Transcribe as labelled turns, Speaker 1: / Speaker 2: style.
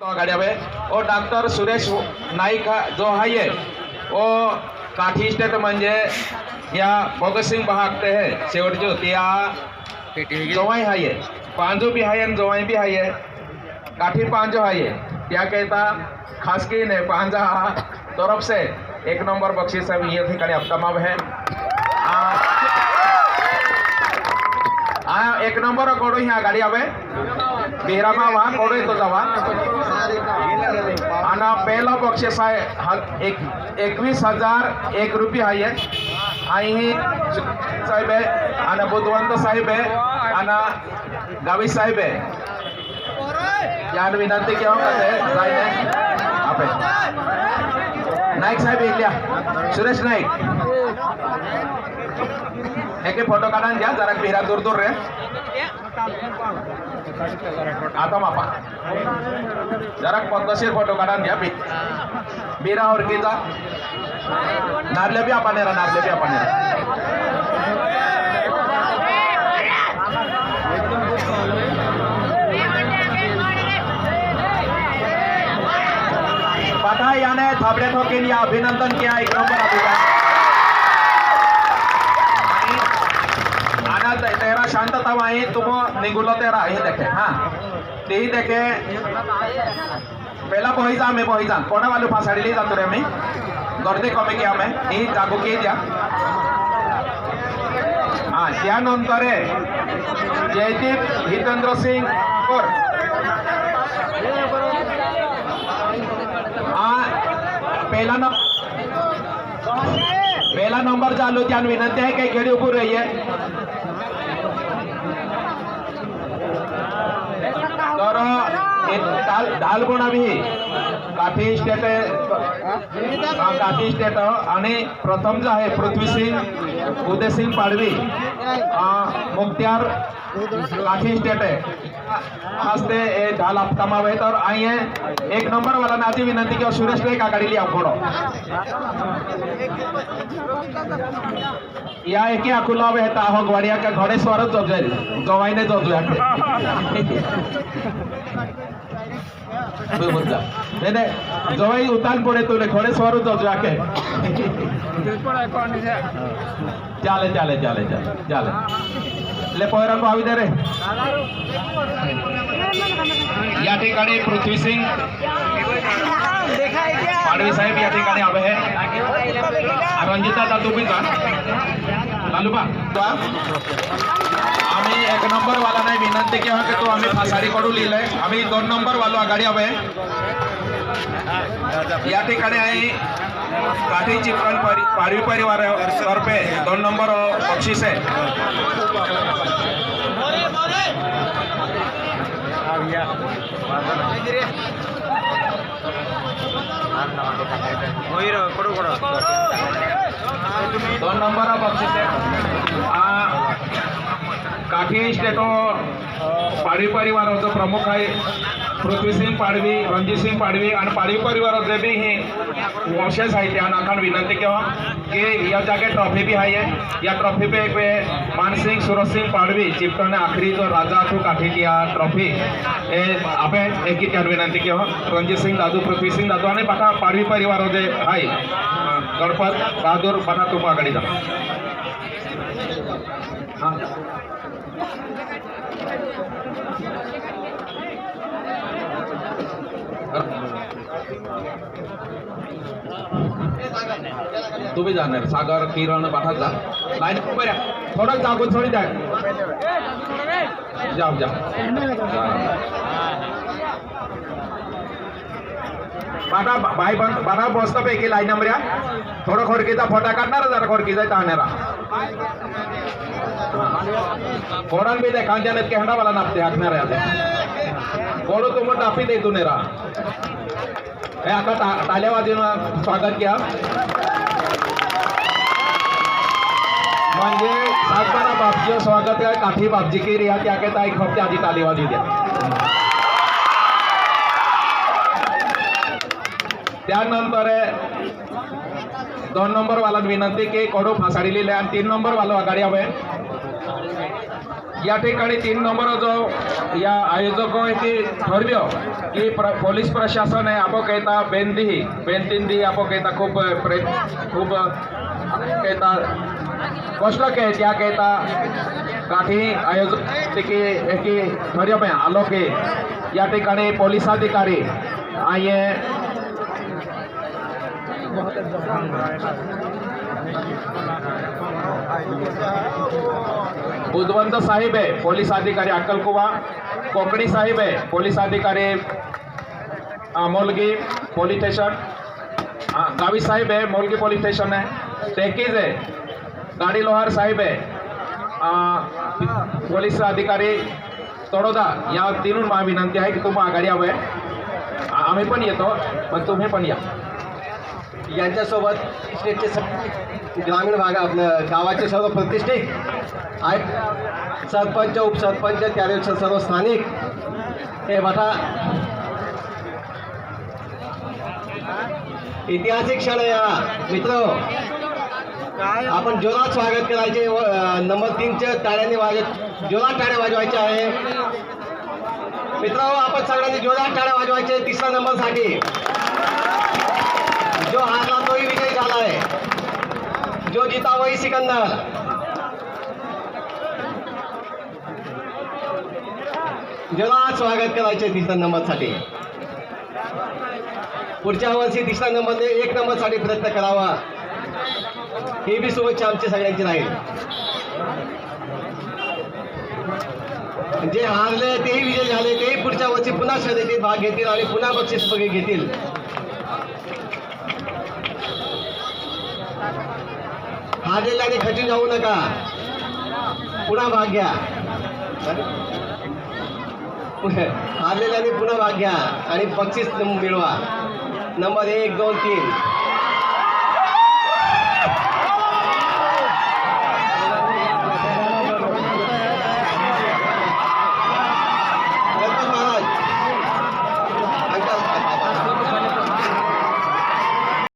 Speaker 1: तो गाड़ी आवे और डॉक्टर सुरेश नाईक जो आहे वो काठी स्टेट म्हणजे या भगत सिंग बहागते है शेवटची होती या जवाई आहे पांजो भी आहे आणि जवाई भी आहे काठी पांजो आहे त्या कहता खास की ने पांजा तरफ से 1 नंबर बख्शीस ये ठिकाणी अपकमाव है 1 नंबर कोडो ह्या गाडी आवे बेरामा वहा कोडो तो जावा आणि पहिला बक्षीस आहे 21,001 रुपये आहे आणि साहेब आहे आणि बुधवंत साहेब आहे आणि गावी साहेब आहे या विनंती केव्हा करते जायने आपे नाईक साहेब इल्या सुरेश नाईक एक फोटो काढा द्या जरा बिरा दूर दूर रे आता मापा जरा पद्धतशीर फोटो काढा द्या बिरा ओळखीचा नारले बी आपण नारले बी आपण पाठा याने थाबड्या ठोकेन या अभिनंदन किया 1 नंबर अभिनंदन तेरा शांतता वही तुम निगुलो तेरा ये देखे हाँ तेही देखे पहला पोहिजा मैं पोहिजा कोणा वालू फासाडी ली जातो रे मी गर्दी कमी किया मैं ही जागो की द्या हाँ त्यानंतर जयदीप हितेंद्र सिंग और पहला नंबर चालू त्यान विनंती आहे काही खेळी उभू रही है तर ढालगुणा भी काठी स्टेट आणि प्रथम जो आहे पृथ्वी सिंग उदय सिंग पाडवी मुख्तियार काठी स्टेट आहे हस्ते ढाल कमावे तर आइए 1 नंबर वाला नाती विनंती की सुरेश ने कागाड़ी लिया फोड़ो या एक आकुला बेहता हो ग्वाड़िया का घोड़े स्वार जवाई ने जो जवाई उतान पड़े तुले घोड़े स्वार जो जाके चाले चाले चाले चाले चाले ले पोयरा को आवी दे रे या ठिकाणी पृथ्वी सिंग पाडवी साहेब या ठिकाणी आवे है रंजिता दादू भी जा लालूबा आम्ही 1 नंबर वाला नाही विनंती की की तो आम्ही फासाडी कडू लिहिलंय आम्ही 2 नंबर वालो आघाडी आवे या ठिकाणी आहे काठी चिपकन पाडवी परिवार तर्फे 2 नंबर बक्षीस आहे दोन नंबर बक्षीस काठी स्टेटो पाडवी परिवाराचो प्रमुख आहे पृथ्वी सिंग पाडवी रणजित सिंग पाडवी आणि पाडवी परिवाराचे बी हे वंशज आहे त्या नाकान विनंती केव्हा की या जागे ट्रॉफी भी है या ट्रॉफी पे एक मानसिंग सूरज सिंह पाडवी चिपकने आखिरी जो राजा थू काठी दिया ट्रॉफी आप एक विनंती केव्हा रणजित सिंग दादू पृथ्वी सिंग दादू आणि पाठा पाडवी परिवार जे आहे गणपत बहादूर पाठा तुम आघाडी जा हाँ तू भी जाणार सागर किरण पाठा जा लाइन ऊपर थोड़ा जागो थोड़ी जा जाओ जाओ बाटा भाई बारा बसता पैकी लाइन नंबर थोड़ा खोडकीचा फोटा काढणार जरा खोडकीचा ताणेरा फोडन भी दे कांद्याने केहंडा वाला नापते हाकणार आहे फोडो तुम टापी दे तुनेरा हे आता ताल्या वाजून स्वागत किया म्हणजे 7-12 बापजी स्वागत है काठी बापजी की रिया क्या कहता एक हफ्ते आधी ताली वाजी द्या त्यानंतर 2 नंबर वाला विनंती की कोडो फासाडी लिहिले आणि 3 नंबर वाला आघाडी हवे या ठिकाणी 3 नंबर जो या आयोजक ते ठरव्यो की पोलीस प्रशासन है आपो कहता बेंतिंदी आपो कहता खूब कहता कष्ट के त्या कहता काही आयोजक की ठरव्यो में आलो के या ठिकाणी पोलीस अधिकारी आये बुधवंत साहेब है पोलीस अधिकारी अक्कलकुवा, कोकणी साहेब है पोलीस अधिकारी मोलगी पोलीस स्टेशन, गावी साहेब है मोलगी पोलीस स्टेशन है, तेकीज है गाड़ी लोहार साहेब है पोलीस अधिकारी तळोदा. या तीनून मला विनंती आहे की तुम्ही आघाडी हवे. आम्ही पण येतो पण तुम्ही पण या.
Speaker 2: यांच्यासोबत स्टेटचे ग्रामीण भाग आपलं गावाचे सर्व प्रतिष्ठित आहेत, सरपंच उपसरपंच त्यापेक्षा सर्व स्थानिक हे बघा ऐतिहासिक क्षण या मित्र. आपण जोरात स्वागत करायचे. नंबर 3च्या टाळ्यांनी जोरात टाळ्या वाजवायच्या आहे मित्र. आपण सगळ्यांनी जोरात टाळ्या वाजवायचे 3ऱ्या नंबरसाठी. जो हारला तोही विजय झाला आहे, जो जीता वही सिकंदर. जोरात स्वागत करायचे 3ऱ्या नंबरसाठी. पुढच्या वर्षी 3ऱ्या नंबरने 1 नंबरसाठी प्रयत्न करावा ही बी शुभेच्छा आमची सगळ्यांची राहील. जे हारले तेही विजय झाले, तेही पुढच्या वर्षी पुन्हा शर्यतीत भाग घेतील आणि पुन्हा बक्षीस घेतील. हारलेल्याने खचून जाऊ नका, पुन्हा भाग घ्या. हारलेल्याने पुन्हा भाग घ्या आणि बक्षीस मिळवा. नंबर 1, 2, 3